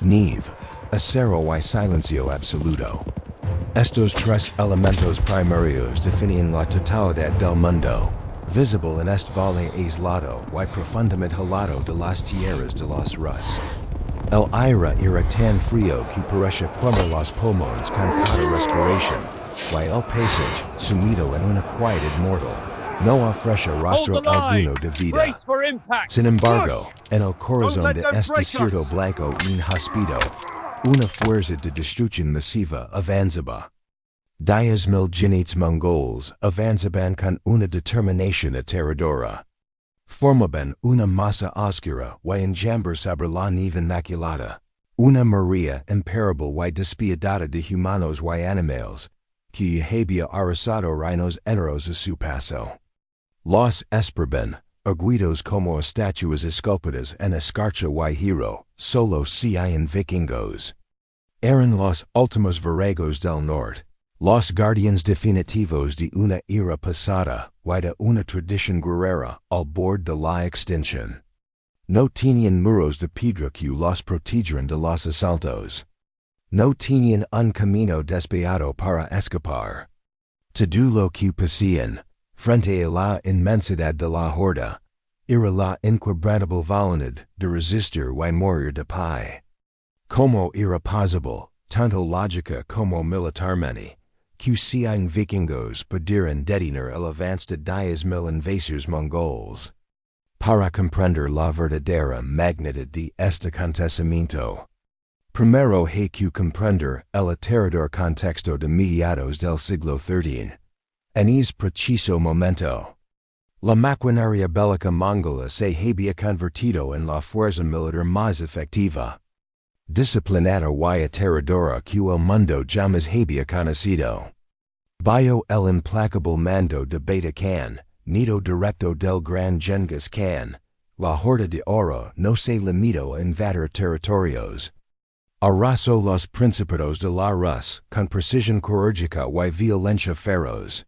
Neve, acero y silencio absoluto. Estos tres elementos primarios definen la totalidad del mundo, visible en este valle aislado y profundamente helado de las tierras de los Rus. El aire era tan frío que parece quemar los pulmones con cada respiración, y el paisaje, sumido en una quietud mortal, no ofrece rastro alguno de vida. Sin embargo, en el corazón de este desierto blanco inhóspito, una fuerza de destrucción masiva avanzaba. 10,000 jinetes Mongoles avanzaban con una determinación aterradora. Formaban una masa oscura y enjambre sobre la nieve inmaculada, una maría imparable y despiadada de humanos y animales, que había arrasado reinos enteros a su paso. Los esperaban, erguidos como estatuas esculpidas en escarcha y hierro, solo si en vikingos. Eran los últimos viragoes del norte, los guardianes definitivos de una era pasada y de una tradición guerrera al borde de la extinción. No tenían muros de piedra que los protegieran de los asaltos. No tenían un camino despiadado para escapar. Todo lo que pasían, frente a la inmensidad de la horda, era la inquebrantable voluntad de resistir y morir de pie. Como era posible, tanto lógica como militarmente, que cien vikingos pudieran detener el avance de 10,000 invasores mongoles. Para comprender la verdadera magnitud de este acontecimiento, primero hay que comprender el aterrador contexto de mediados del siglo XIII. En ese preciso momento, la maquinaria bélica mongola se había convertido en la fuerza militar más efectiva, disciplinada y aterradora que el mundo jamás había conocido. Bajo el implacable mando de Beta Khan, nido directo del gran Genghis Khan, la horda de oro no se limitó a invadir territorios. Arrasó los principados de la Rus con precisión quirúrgica y violencia feroz.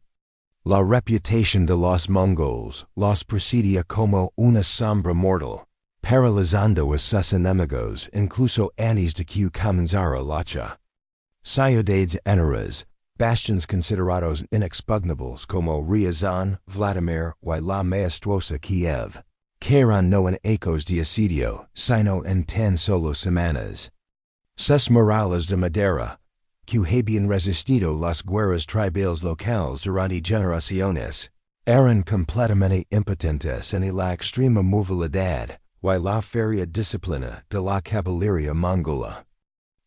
La reputación de los Mongoles los presidia como una sombra mortal, paralizando a sus enemigos incluso antes de que comenzara la lucha. Ciudades enteras, bastions considerados inexpugnables como Ryazan, Vladimir y la maestruosa Kiev, cayeron no en ecos de asedio, sino en tan solo semanas. Sus murallas de madera, que habían resistido las guerras tribales locales durante generaciones, eran completamente impotentes en la extrema movilidad y la feria disciplina de la caballería mongola.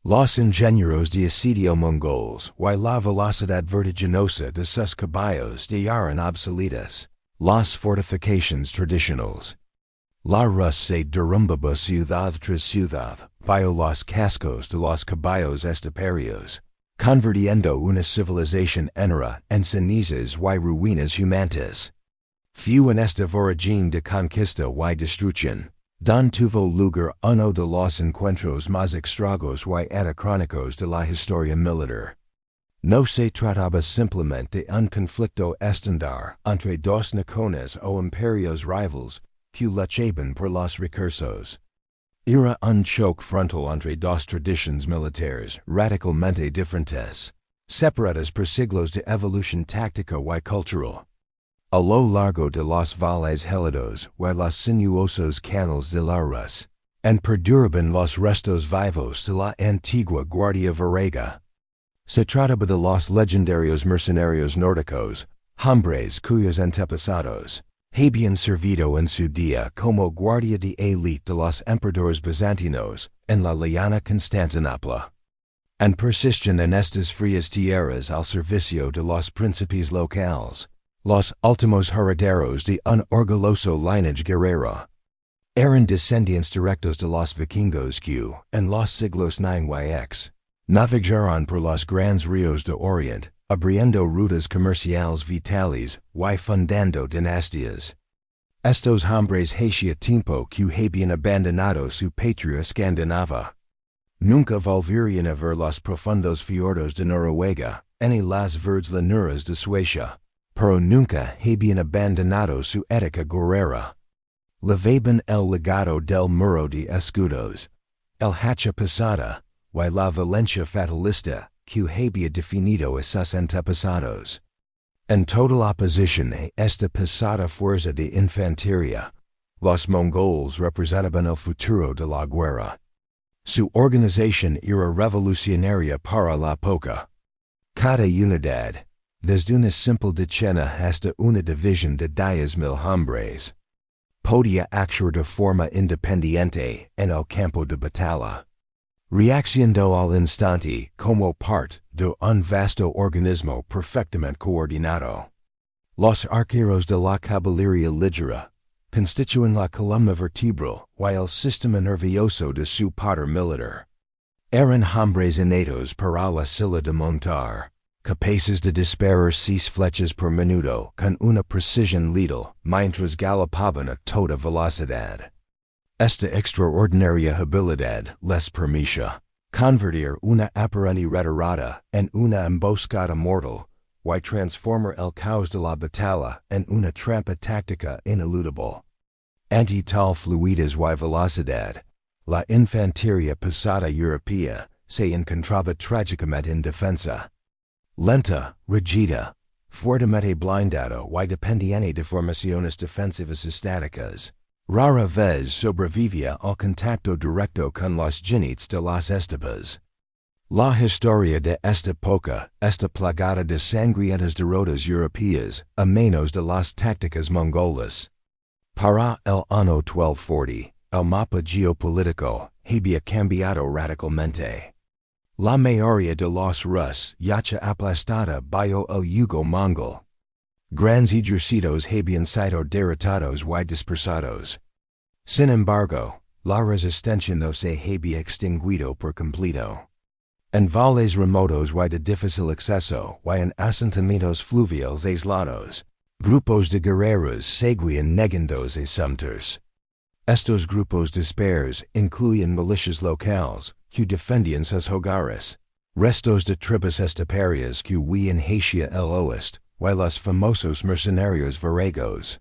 Los ingenieros de asedio mongoles y la velocidad vertiginosa de sus caballos eran obsoletas. Las fortificaciones tradicionales. La Rus se derrumbaba ciudad tras ciudad, bajo los cascos de los caballos esteparios, convirtiendo una civilización entera en cenizas y ruinas humantas. Fue en esta vorágine de conquista y destrucción, don tuvo lugar uno de los encuentros más extraños y anacrónicos de la historia militar. No se trataba simplemente de un conflicto estándar entre dos naciones o imperios rivales que luchaban por los recursos. Era un choque frontal entre dos tradiciones militares radicalmente diferentes, separadas por siglos de evolución táctica y cultural. A lo largo de los valles helados y los sinuosos canales de la Rus, perduraban los restos vivos de la antigua Guardia Varega. Se trataba de los legendarios mercenarios nórdicos, hombres cuyos antepasados habían servido en su día como guardia de élite de los emperadores bizantinos en la lejana Constantinopla. Persisten en estas frías tierras al servicio de los príncipes locales, los últimos herederos de un orgulloso lineage guerrero. Eran descendientes directos de los vikingos que, en los siglos IX y X, navegaron por los grandes ríos de Oriente, abriendo rutas comerciales vitales y fundando dinastías. Estos hombres hacía tiempo que habían abandonado su patria escandinava. Nunca volverían a ver los profundos fiordos de Noruega, ni las verdes llanuras de Suecia, pero nunca habían abandonado su ética guerrera. Levaban el legado del muro de escudos, el hacha pasada, y la valencia fatalista, que había definido esos antepasados. En total oposición a esta pasada fuerza de infantería, los Mongoles representaban el futuro de la guerra. Su organización era revolucionaria para la época. Cada unidad, desde una simple decena hasta una división de 10,000 hombres, podía actuar de forma independiente en el campo de batalla, reaccionando al instante como parte de un vasto organismo perfectamente coordinado. Los arqueros de la caballería ligera constituyen la columna vertebral y el sistema nervioso de su poder militar. Eran hombres innatos para la sila de montar, capaces de disparar 6 flechas por minuto con una precisión letal mientras galopaban a toda velocidad. Esta extraordinaria habilidad les permitía convertir una aparente retirada en una emboscada mortal y transformar el caos de la batalla en una trampa táctica ineludible. Ante tal fluidez y velocidad, la infantería pesada europea se encontraba trágicamente indefensa. Lenta, rígida, fuertemente blindada y dependiente de formaciones defensivas estáticas, rara vez sobrevivía al contacto directo con los jinetes de las estepas. La historia de esta época está plagada de sangrientas derrotas europeas a manos de las tácticas mongolas. Para el año 1240, el mapa geopolítico había cambiado radicalmente. La mayoría de los rusos yacha aplastada bajo el yugo mongol. Grandes ejércitos habían sido derrotados y dispersados. Sin embargo, la resistencia no se había extinguido por completo. En valles remotos y de difícil acceso y en asentamientos fluviales aislados, grupos de guerreros seguían negándose asuntos. Estos grupos dispersos incluyen milicias locales que defendían sus hogares, restos de tribus esteparias que huían hacia el oeste, y los famosos mercenarios varagos.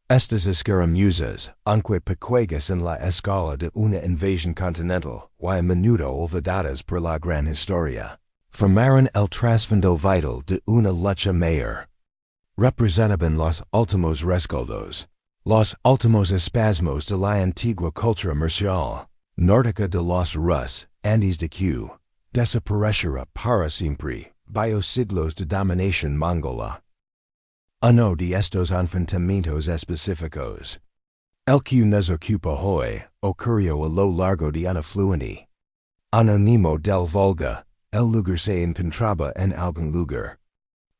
Estas escaramuzas, aunque pequeñas en la escala de una invasión continental y a menudo olvidadas por la gran historia, formaron el trasfondo vital de una lucha mayor. Representaban los últimos rescoldos, los últimos espasmos de la antigua cultura marcial, nórdica de los Rus, antes de que desapareciera para siempre, bajo siglos de dominación mongola. Uno de estos enfrentamientos específicos, el que nos ocupa hoy, ocurrió a lo largo de un afluente anónimo del Volga. El lugar se encontraba en algún lugar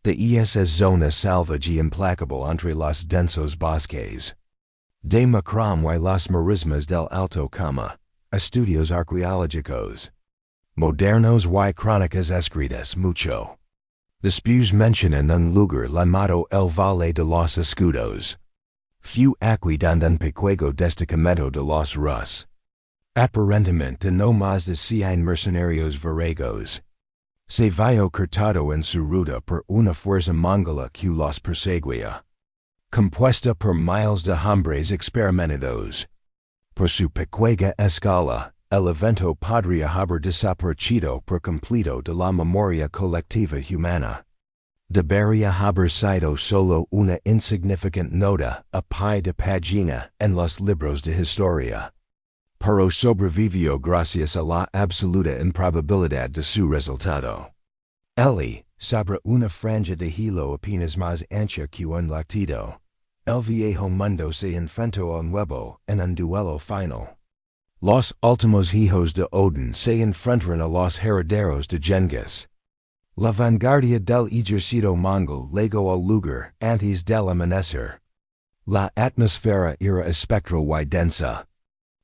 de esa zona salvaje implacable entre los densos bosques de Macram y las marismas del Alto Kama. Estudios arqueológicos modernos y crónicas escritas mucho después mencionan un lugar llamado el Valle de los Escudos. Fue aquí donde un pequeño destacamento de los Rus, aparentemente no más de 100 mercenarios varagos, se vio cortado en su ruta por una fuerza mongola que los perseguía, compuesta por miles de hombres experimentados. Por su pequeña escala, el evento podría haber desaparecido por completo de la memoria colectiva humana. Debería haber sido solo una insignificante nota a pie de página en los libros de historia. Pero sobrevivió gracias a la absoluta improbabilidad de su resultado. Eli, sobre una franja de hilo apenas más ancha que un latido, el viejo mundo se enfrentó al nuevo en un duelo final. Los últimos hijos de Odin se enfrentaron a los herederos de Genghis. La vanguardia del ejército mongol llegó al lugar antes del amanecer. La atmósfera era espectral y densa.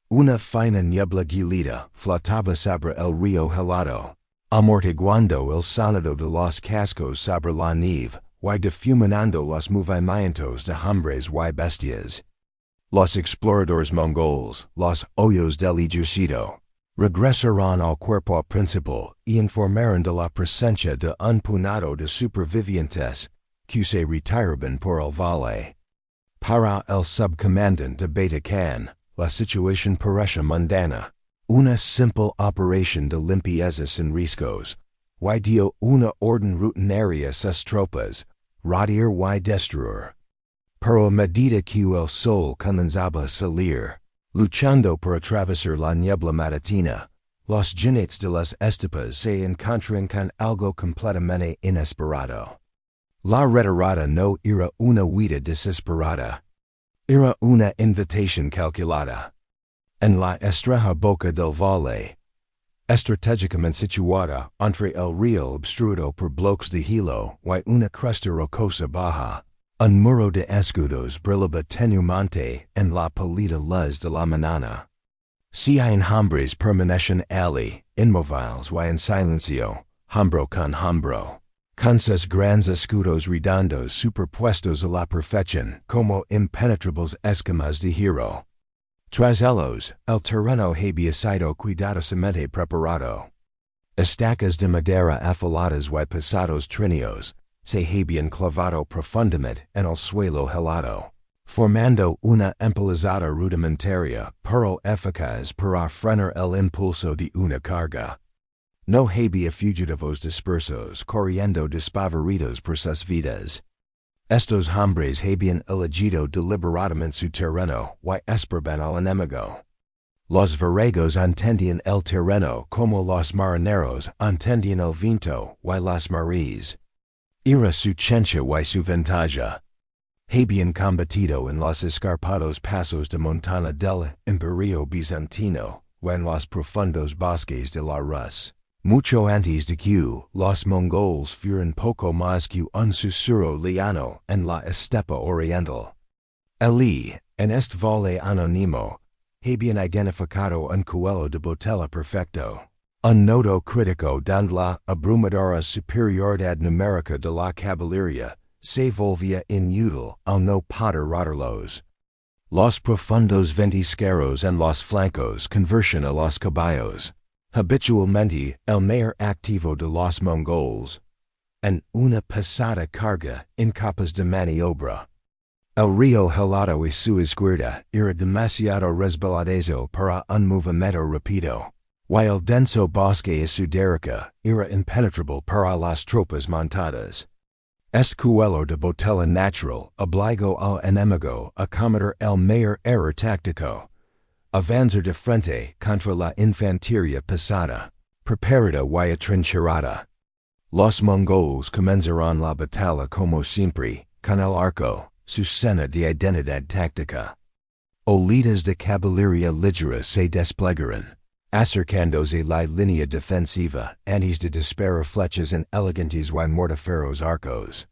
Una fina niebla gélida flotaba sobre el río helado, amortiguando el sonido de los cascos sobre la nieve y difuminando los movimientos de hombres y bestias. Los exploradores mongoles, los hoyos del ejército, regresaron al cuerpo principal y informaron de la presencia de un puñado de supervivientes que se retiraban por el valle. Para el subcomandante de Beta Khan, la situación parecía mundana. Una simple operación de limpieza sin riscos, y dio una orden rutinaria sus tropas, radiar y destruir. Pero a medida que el sol comenzaba a salir, luchando por atravesar la niebla matutina, los jinetes de las estepas se encontraron con algo completamente inesperado. La retirada no era una huida desesperada. Era una invitación calculada. En la estrecha boca del valle, estratégicamente situada entre el río obstruido por bloques de hielo y una cresta rocosa baja, un muro de escudos brillaba tenuemente en la pálida luz de la mañana. Cien hombres permanecen allí, inmóviles y en silencio, hombro con sus grandes escudos redondos superpuestos a la perfección como impenetrables escamas de hierro. Tras ellos, el terreno había sido cuidadosamente preparado. Estacas de madera afiladas y pesados trineos se habían clavado profundamente en el suelo helado, formando una empalizada rudimentaria pero eficaz para frenar el impulso de una carga. No había fugitivos dispersos corriendo despavoridos por sus vidas. Estos hombres habían elegido deliberadamente su terreno y esperaban al enemigo. Los varagos entendían el terreno como los marineros entendían el viento y las mareas. Era su ciencia y su ventaja. Habían combatido en los escarpados pasos de montaña del Imperio bizantino y en los profundos bosques de la Rus. Mucho antes de que los Mongoles fueran poco más que un susurro liano en la estepa oriental. Allí, en este valle anónimo, habían identificado un cuello de botella perfecto, un nodo crítico donde la abrumadora superioridad numérica de la caballería se volvía inútil al no poder rodarlos. Los profundos ventisqueros en los flancos convertían a los caballos, habitualmente el mayor activo de los Mongoles, en una pesada carga incapaz de maniobra. El río helado y su izquierda era demasiado resbaladizo para un movimiento rápido, y el denso bosque y su derecha era impenetrable para las tropas montadas. Este cuello de botella natural obligó al enemigo a cometer el mayor error táctico, avanzar de frente contra la infantería pesada, preparada y atrincherada. Los Mongoles comenzaron la batalla como siempre, con el arco, su seña de identidad táctica. Oleadas de caballería ligera se desplegaron, acercándose la línea defensiva antes de disparar flechas en elegantes y mortíferos arcos.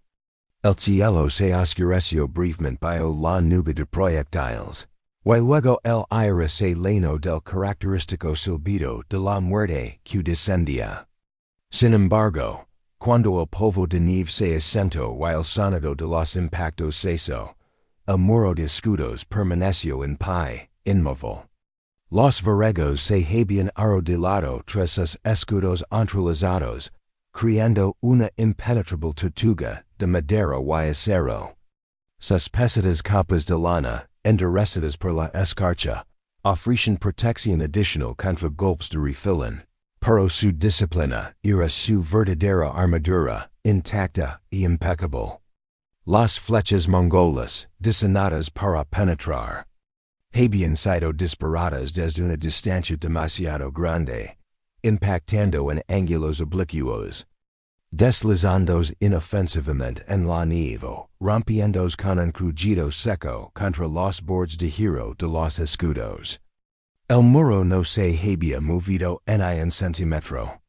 El cielo se oscureció brevemente bajo la nube de proyectiles, y luego el aire se llenó del característico silbido de la muerte que descendía. Sin embargo, cuando el polvo de nieve se asentó y el sonido de los impactos cesó, el muro de escudos permaneció en pie, inmóvil. Los varagos se habían arrodillado tras sus escudos entrelazados, creando una impenetrable tortuga de madera y acero. Sus pesadas capas de lana, endurecidas por la escarcha, ofrecían protección adicional contra golpes de refilón, pero su disciplina era su verdadera armadura, intacta y impecable. Las flechas mongolas, diseñadas para penetrar, habían sido disparadas desde una distancia demasiado grande, impactando en ángulos oblicuos, deslizándoos inofensivamente en la nieve, rompiéndose con un crujido seco contra los bordes de hierro de los escudos. El muro no se había movido en un centímetro.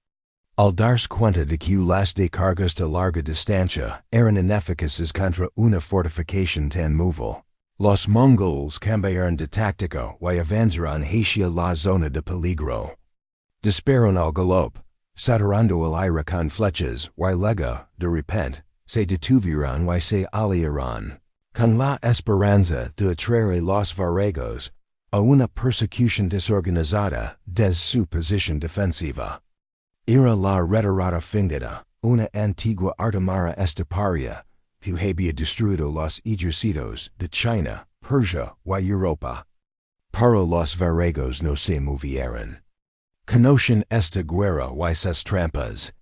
Al darse cuenta de que las descargas de larga distancia eran ineficaces contra una fortificación tan móvil, los Mongoles cambiaron de táctica y avanzaron hacia la zona de peligro. Dispararon al galope, saturando el aire con flechas y luego, de repente, se detuvieron y se aliaron, con la esperanza de atraer los varagos a una persecución desorganizada desde su posición defensiva. Era la retirada fingida, una antigua artimara esteparia, que había destruido los ejércitos de China, Persia y Europa. Pero los varagos no se movieron. Conocen esta guerra y sus trampas.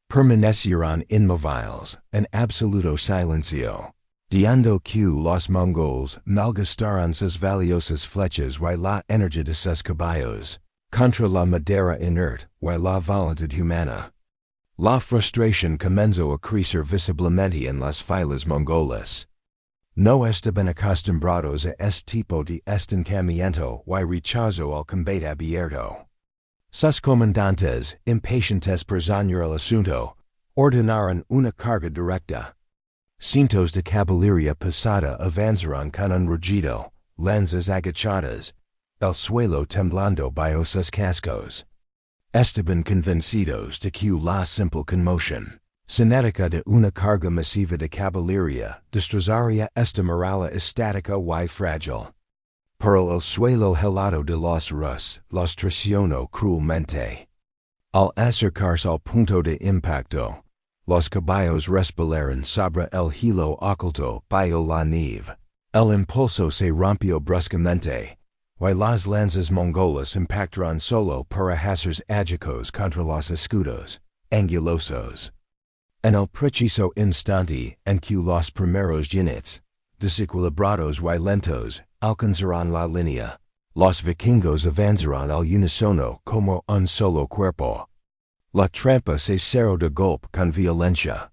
Permanecieron inmóviles, en absoluto silencio. Diando que los Mongoles malgastaron sus valiosas flechas y la energía de sus caballos, contra la madera inerte y la voluntad humana. La frustración comenzó a crecer visiblemente en las filas mongolas. No estaban acostumbrados a este tipo de estancamiento y rechazo al combate abierto. Sus comandantes, impacientes por zañar el asunto, ordenaron una carga directa. Cientos de caballería pesada avanzaron con un rugido, lanzas agachadas, el suelo temblando bajo sus cascos. Estaban convencidos de que la simple conmoción cinética de una carga masiva de caballería destrozaría esta muralla estática y frágil. Pero el suelo helado de los Rus los traicionó cruelmente. Al acercarse al punto de impacto, los caballos respiraron sobre el hilo oculto bajo la nieve. El impulso se rompió bruscamente, y las lanzas mongolas impactaron solo para hacer aguijos contra los escudos angulosos. En el preciso instante en que los primeros jinetes, desequilibrados y lentos, alcanzaron la línea, los vikingos avanzaron al unísono como un solo cuerpo. La trampa se cerró de golpe con violencia.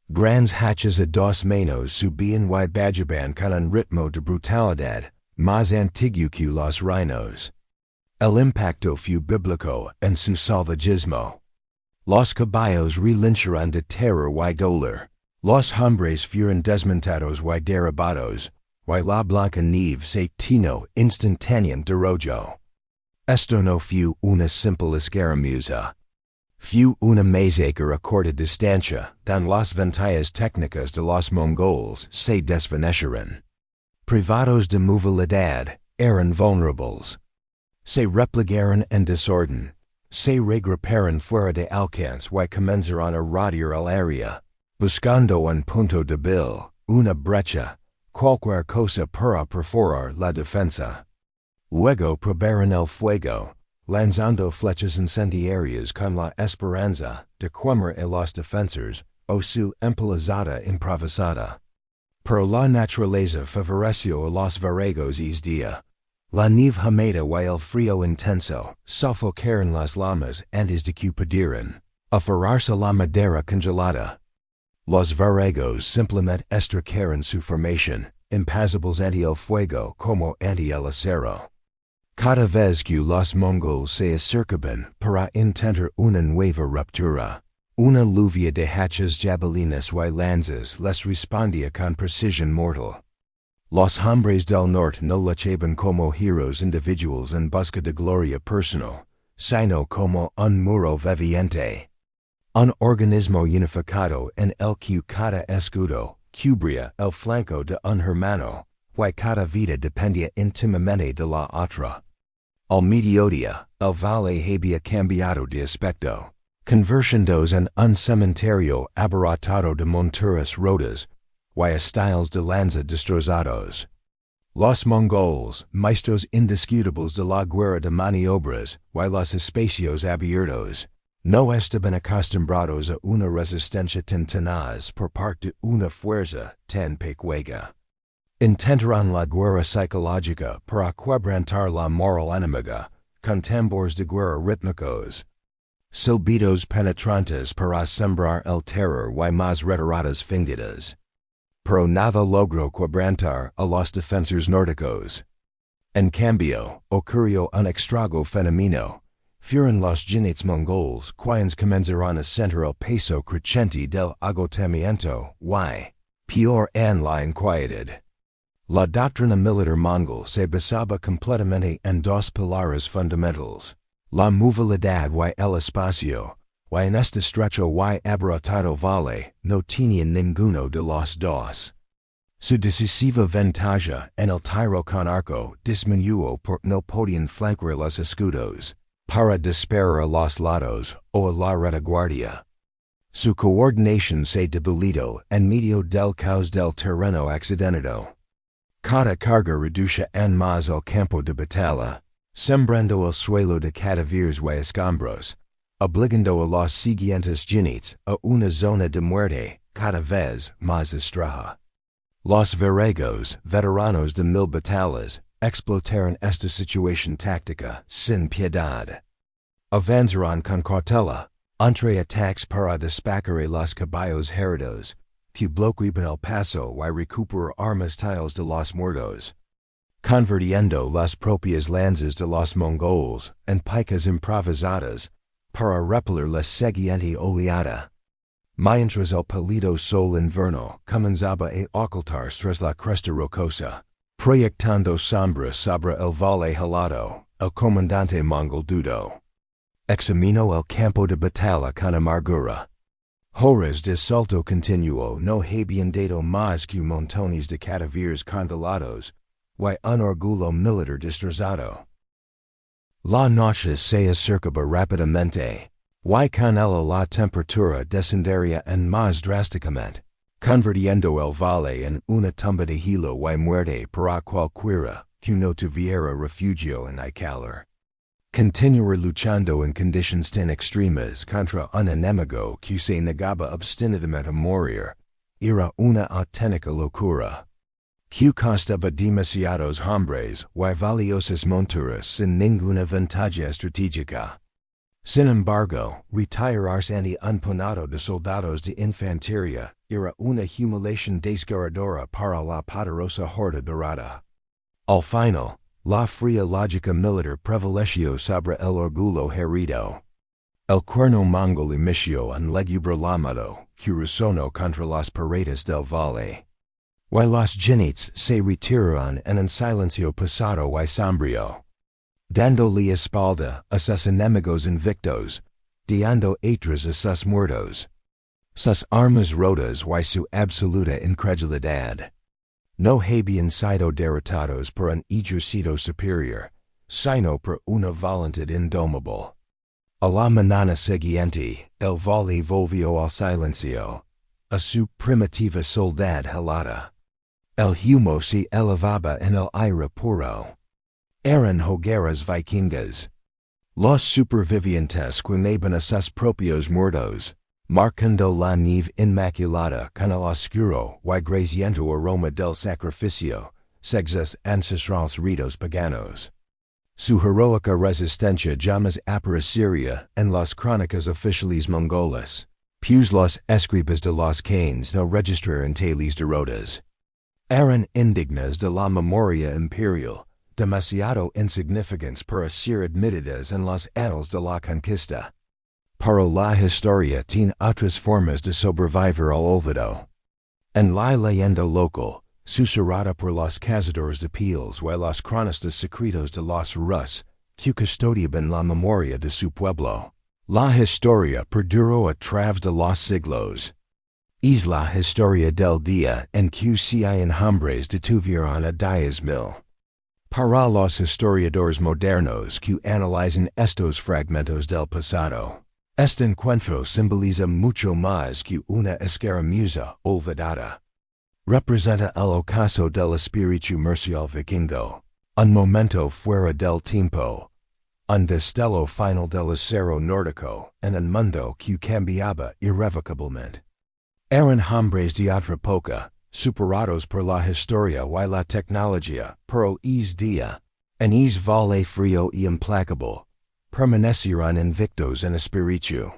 Grandes hachas a dos manos subían y bajaban con un ritmo de brutalidad más antiguo que los reinos. El impacto fue bíblico en su salvajismo. Los caballos relincharon de terror y dolor. Los hombres fueron desmontados y derribados, y la blanca nieve se tinó instantáneamente de rojo. Esto no fue una simple escaramuza. Fue una masacre a corta distancia, donde las ventajas técnicas de los mongoles se desvanecieron. Privados de movilidad, eran vulnerables. Se replegaron en desorden, se regruparon fuera de alcance y comenzaron a rodear el área, buscando un punto débil, una brecha, cualquier cosa para perforar la defensa. Luego probaron el fuego, lanzando flechas incendiarias con la esperanza de quemar a los defensores o su empalizada improvisada. Pero la naturaleza favoreció a los varagos ese día. La nieve húmeda y el frío intenso sofocaron las llamas antes de que pudieran aferrarse a la madera congelada. Los varagos simplemente estragaron su formación, impasibles ante el fuego como ante el acero. Cada vez que los mongoles se acercaban para intentar una nueva ruptura, una lluvia de hachas jabalinas y lanzas les respondía con precisión mortal. Los hombres del norte no luchaban como héroes individuales en busca de gloria personal, sino como un muro viviente. Un organismo unificado en el que cada escudo cubría el flanco de un hermano, y cada vida dependía íntimamente de la otra. Al mediodía, el valle había cambiado de aspecto, convirtiéndose en un cementerio abarrotado de monturas rotas y estilos de lanza destrozados. Los mongoles, maestros indiscutibles de la guerra de maniobras y los espacios abiertos, no estaban acostumbrados a una resistencia tan tenaz por parte de una fuerza tan pequeña. Intentaron la guerra psicológica para quebrantar la moral enemiga, con tambores de guerra rítmicos, silbidos penetrantes para sembrar el terror y más retiradas fingidas. Pero nada logró quebrantar a los defensores nórdicos. En cambio, ocurrió un extraño fenómeno. Fueron los jinetes mongoles quienes comenzaron a sentir el peso creciente del agotamiento y, peor en la inquietud. La doctrina militar mongol se basaba completamente en dos pilares fundamentals, la movilidad y el espacio, y en este estrecho y abarrotado valle no tenían ninguno de los dos. Su decisiva ventaja en el tiro con arco disminuyó porque no podían flanquear los escudos, para disparar a los lados o a la retaguardia. Su coordinación se debilitó en medio del caos del terreno accidentado. Cada carga reducía en más el campo de batalla, Sembrando el suelo de cadaveres y escombros, obligando a los siguientes jinetes a una zona de muerte cada vez más estrecha. Los varagos, veteranos de 1000 batallas, explotaron esta situación táctica sin piedad. Avanzaron con cautela, entre ataques para despacar los caballos heridos, que bloqueaban el paso y recuperar armas tiles de los muertos, convirtiendo las propias lanzas de los Mongoles en picas improvisadas para repeler la siguiente oleada. Mientras el pálido sol invernal comenzaba a ocultar tras la cresta rocosa, proyectando sombras sobre el valle helado, el comandante mongol dudó. Examinó el campo de batalla con amargura. Horas de salto continuo no habían dado más que montones de cadáveres congelados y un orgullo militar destrozado. La noche se acercaba rápidamente, y con ella la temperatura descendería en más drásticamente, convirtiendo el valle en una tumba de hielo y muerte para cualquiera que no tuviera refugio en el calor. Continuar luchando en condiciones tan extremas contra un enemigo que se negaba obstinadamente a morir era una auténtica locura, que costaba demasiados hombres y valiosas monturas sin ninguna ventaja estratégica. Sin embargo, retirarse ante un puñado de soldados de infantería era una humiliación desgarradora para la poderosa horda dorada. Al final, la fría lógica militar prevaleció sobre el orgullo herido. El cuerno mongol inició un lúgubre llamado que resonó contra las paredes del valle. Y los jinetes se retiraron en un silencio pesado y sombrío, dándole espalda a sus enemigos invictos, dando atrás a sus muertos. Sus armas rotas y su absoluta incredulidad no habían sido derrotados por un ejército superior, sino por una voluntad indomable. A la mañana siguiente, el valle volvió al silencio, a su primitiva soledad helada. El humo se elevaba en el aire puro. Eran hogueras vikingas. Los supervivientes quemaban a sus propios muertos, marcando la nieve inmaculada con el oscuro y grasiento aroma del sacrificio, según ancestrales ritos paganos. Su heroica resistencia jamás aparecería en las crónicas oficiales mongoles, pues los escribas de los canes no registraron tales derrotas. Eran indignas de la memoria imperial, demasiado insignificantes para ser admitidas en los annals de la conquista. Pero la historia tiene otras formas de sobrevivir al olvido. En la leyenda local, susurrada por los cazadores de pieles y los cronistas secretos de los Rus, que custodiaban la memoria de su pueblo, la historia perduró a través de los siglos. Es la historia del día en que 100 hombres detuvieron a 10,000. Para los historiadores modernos que analizan estos fragmentos del pasado, este encuentro simboliza mucho más que una escaramuza olvidada. Representa el ocaso del espíritu marcial vikingo, un momento fuera del tiempo, un destello final del acero nórdico en un mundo que cambiaba irrevocablemente. Eran hombres de otra época, superados por la historia y la tecnología, pero es día, en es valle frío y implacable, permanecieron invictos en espíritu.